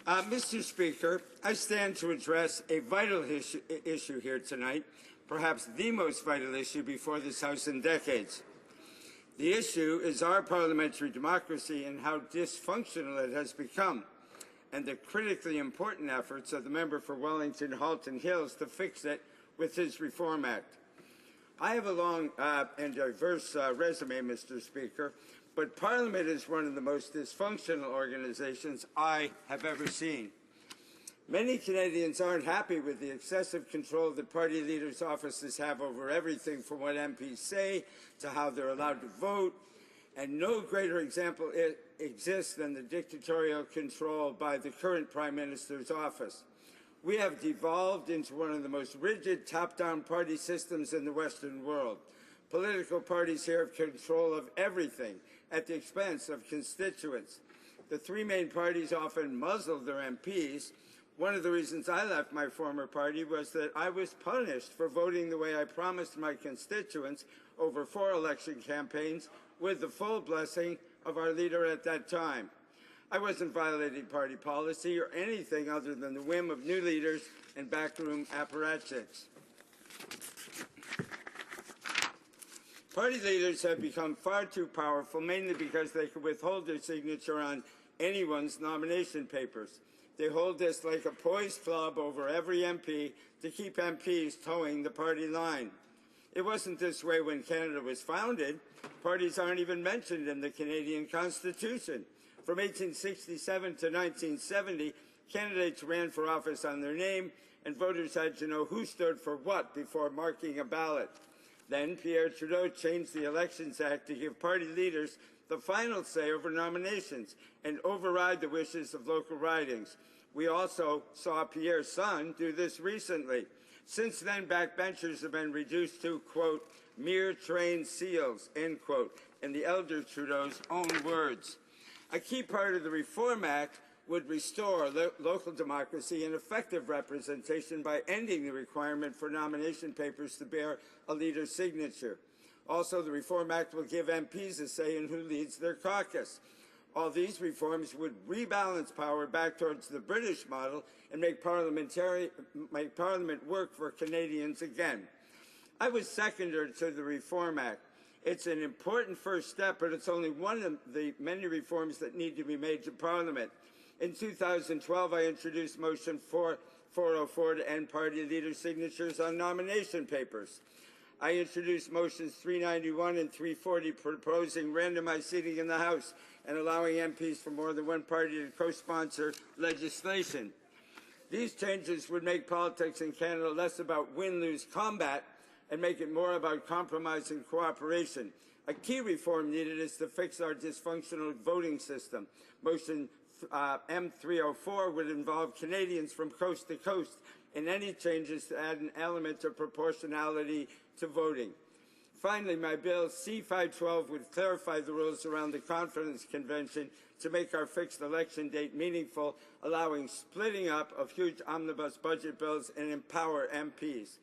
Mr. Speaker, I stand to address a vital issue here tonight, perhaps the most vital issue before this House in decades. The issue is our parliamentary democracy and how dysfunctional it has become, and the critically important efforts of the member for Wellington Halton Hills to fix it with his Reform Act. I have a long and diverse resume, Mr. Speaker, but Parliament is one of the most dysfunctional organizations I have ever seen. Many Canadians aren't happy with the excessive control that party leaders' offices have over everything from what MPs say to how they're allowed to vote, and no greater example exists than the dictatorial control by the current Prime Minister's office. We have devolved into one of the most rigid top-down party systems in the Western world. Political parties here have control of everything at the expense of constituents. The three main parties often muzzle their MPs. One of the reasons I left my former party was that I was punished for voting the way I promised my constituents over 4 election campaigns with the full blessing of our leader at that time. I wasn't violating party policy or anything other than the whim of new leaders and backroom apparatchiks. Party leaders have become far too powerful, mainly because they can withhold their signature on anyone's nomination papers. They hold this like a poised club over every MP to keep MPs towing the party line. It wasn't this way when Canada was founded. Parties aren't even mentioned in the Canadian Constitution. From 1867 to 1970, candidates ran for office on their name, and voters had to know who stood for what before marking a ballot. Then Pierre Trudeau changed the Elections Act to give party leaders the final say over nominations and override the wishes of local ridings. We also saw Pierre's son do this recently. Since then, backbenchers have been reduced to, quote, mere trained seals, end quote, in the elder Trudeau's own words. A key part of the Reform Act would restore local democracy and effective representation by ending the requirement for nomination papers to bear a leader's signature. Also, the Reform Act will give MPs a say in who leads their caucus. All these reforms would rebalance power back towards the British model and make Parliament work for Canadians again. I was seconder to the Reform Act. It's an important first step, but it's only one of the many reforms that need to be made to Parliament. In 2012, I introduced Motion 404 to end party leader signatures on nomination papers. I introduced Motions 391 and 340 proposing randomized seating in the House and allowing MPs from more than one party to co-sponsor legislation. These changes would make politics in Canada less about win-lose combat and make it more about compromise and cooperation. A key reform needed is to fix our dysfunctional voting system. Motion M304 would involve Canadians from coast to coast in any changes to add an element of proportionality to voting. Finally, my bill C-512 would clarify the rules around the Confidence Convention to make our fixed election date meaningful, allowing splitting up of huge omnibus budget bills and empower MPs.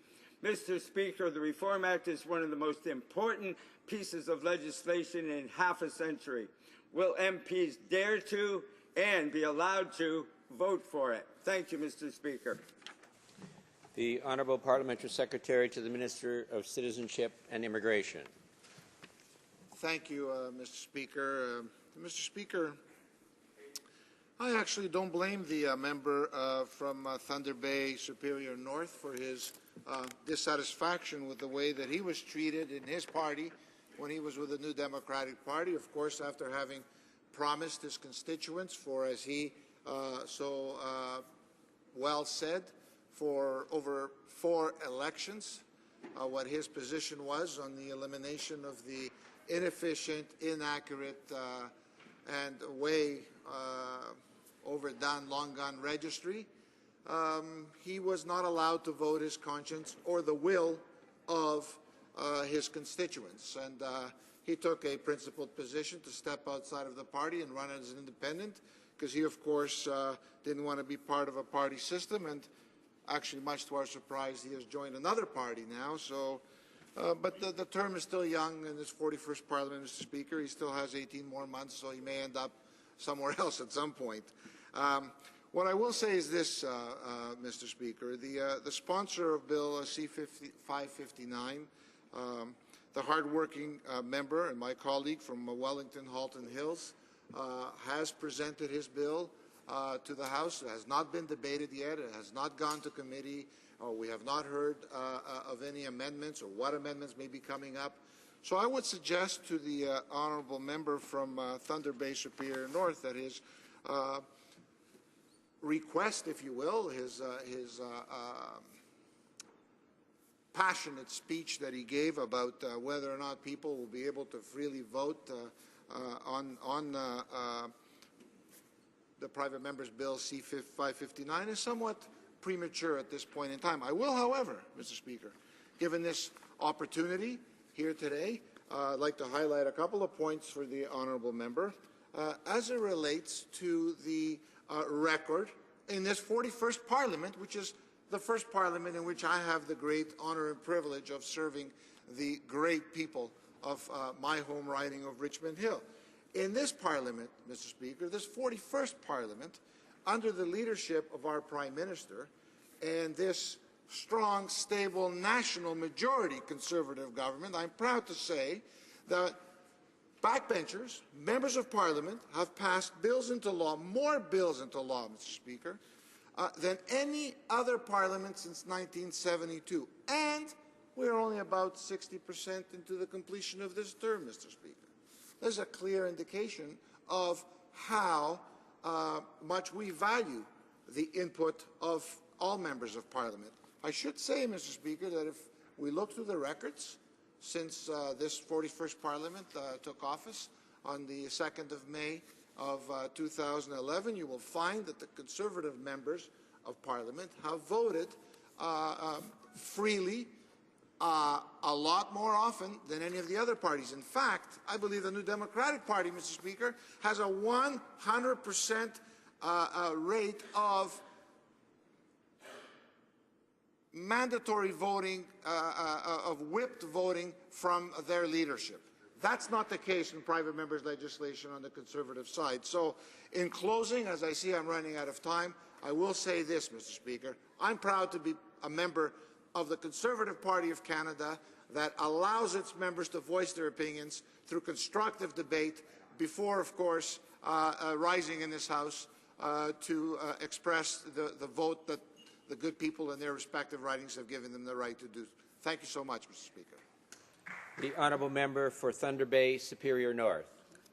Mr. Speaker, the Reform Act is one of the most important pieces of legislation in half a century. Will MPs dare to and be allowed to vote for it? Thank you, Mr. Speaker. The Honourable Parliamentary Secretary to the Minister of Citizenship and Immigration. Thank you, Mr. Speaker. Mr. Speaker, I actually don't blame the member from Thunder Bay, Superior North for his dissatisfaction with the way that he was treated in his party when he was with the New Democratic Party, of course, after having promised his constituents for, as he so well said, for over 4 elections, what his position was on the elimination of the inefficient, inaccurate, and way overdone long gun registry. He was not allowed to vote his conscience or the will of his constituents. And he took a principled position to step outside of the party and run as an independent, because he, of course, didn't want to be part of a party system. And actually, much to our surprise, he has joined another party now. So, but the term is still young in his 41st Parliament, Mr. Speaker. He still has 18 more months, so he may end up somewhere else at some point. What I will say is this, Mr. Speaker. The sponsor of Bill C-559, the hardworking member and my colleague from Wellington Halton Hills, has presented his bill to the House. It has not been debated yet. It has not gone to committee. We have not heard of any amendments or what amendments may be coming up. So I would suggest to the honourable member from Thunder Bay Superior North that his request, if you will, his passionate speech that he gave about whether or not people will be able to freely vote on the private member's bill C-559 is somewhat premature at this point in time. I will, however, Mr. Speaker, given this opportunity here today, I'd like to highlight a couple of points for the honourable member as it relates to the record in this 41st Parliament, which is the first Parliament in which I have the great honour and privilege of serving the great people of my home riding of Richmond Hill. In this Parliament, Mr. Speaker, this 41st Parliament, under the leadership of our Prime Minister and this strong, stable, national majority Conservative government, I'm proud to say that backbenchers, members of Parliament, have passed bills into law, more bills into law, Mr. Speaker, than any other Parliament since 1972. And we're only about 60% into the completion of this term, Mr. Speaker. There's a clear indication of how much we value the input of all members of Parliament. I should say, Mr. Speaker, that if we look through the records since this 41st Parliament took office on the 2nd of May of 2011, you will find that the Conservative members of Parliament have voted freely a lot more often than any of the other parties. In fact, I believe the New Democratic Party, Mr. Speaker, has a 100% rate of mandatory voting, of whipped voting from their leadership. That's not the case in private members' legislation on the Conservative side. So, in closing, as I see I'm running out of time, I will say this, Mr. Speaker. I'm proud to be a member of the Conservative Party of Canada that allows its members to voice their opinions through constructive debate before, of course, rising in this House to express the vote that the good people in their respective ridings have given them the right to do. Thank you so much, Mr. Speaker. The honourable member for Thunder Bay Superior North.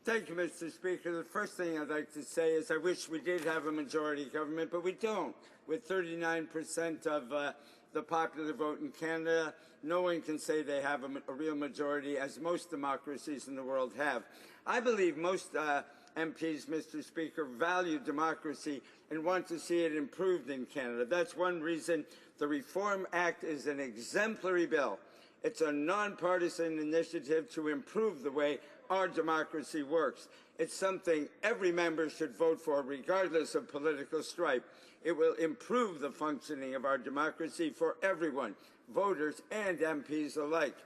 Thank you, Mr. Speaker. The first thing I'd like to say is I wish we did have a majority government, but we don't. With 39% of the popular vote in Canada, no one can say they have a real majority, as most democracies in the world have. I believe most MPs, Mr. Speaker, value democracy and want to see it improved in Canada. That's one reason the Reform Act is an exemplary bill. It's a nonpartisan initiative to improve the way our democracy works. It's something every member should vote for, regardless of political stripe. It will improve the functioning of our democracy for everyone, voters and MPs alike.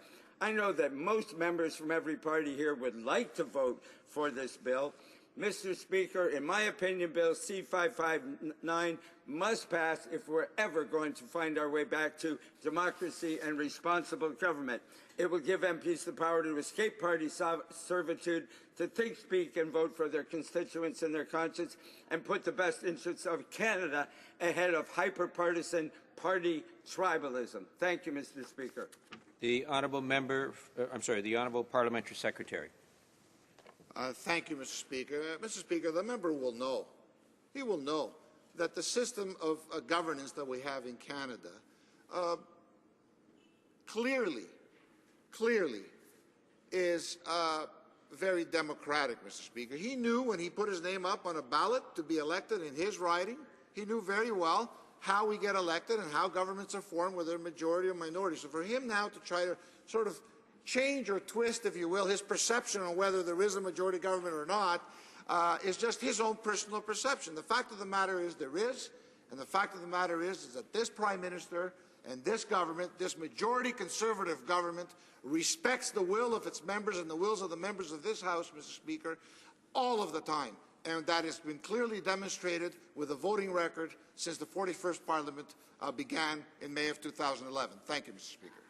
I know that most members from every party here would like to vote for this bill. Mr. Speaker, in my opinion, Bill C-559 must pass if we're ever going to find our way back to democracy and responsible government. It will give MPs the power to escape party servitude, to think, speak, and vote for their constituents and their conscience, and put the best interests of Canada ahead of hyper-partisan party tribalism. Thank you, Mr. Speaker. The honourable member, the honourable parliamentary secretary. Thank you, Mr. Speaker. Mr. Speaker, the member will know. He will know that the system of governance that we have in Canada clearly is very democratic, Mr. Speaker. He knew when he put his name up on a ballot to be elected in his riding, he knew very well how we get elected and how governments are formed, whether a majority or minority. So for him now to try to sort of change or twist, if you will, his perception on whether there is a majority government or not is just his own personal perception. The fact of the matter is there is, and the fact of the matter is that this Prime Minister and this government, this majority Conservative government, respects the will of its members and the wills of the members of this House, Mr. Speaker, all of the time. and that has been clearly demonstrated with a voting record since the 41st Parliament began in May of 2011. Thank you, Mr. Speaker.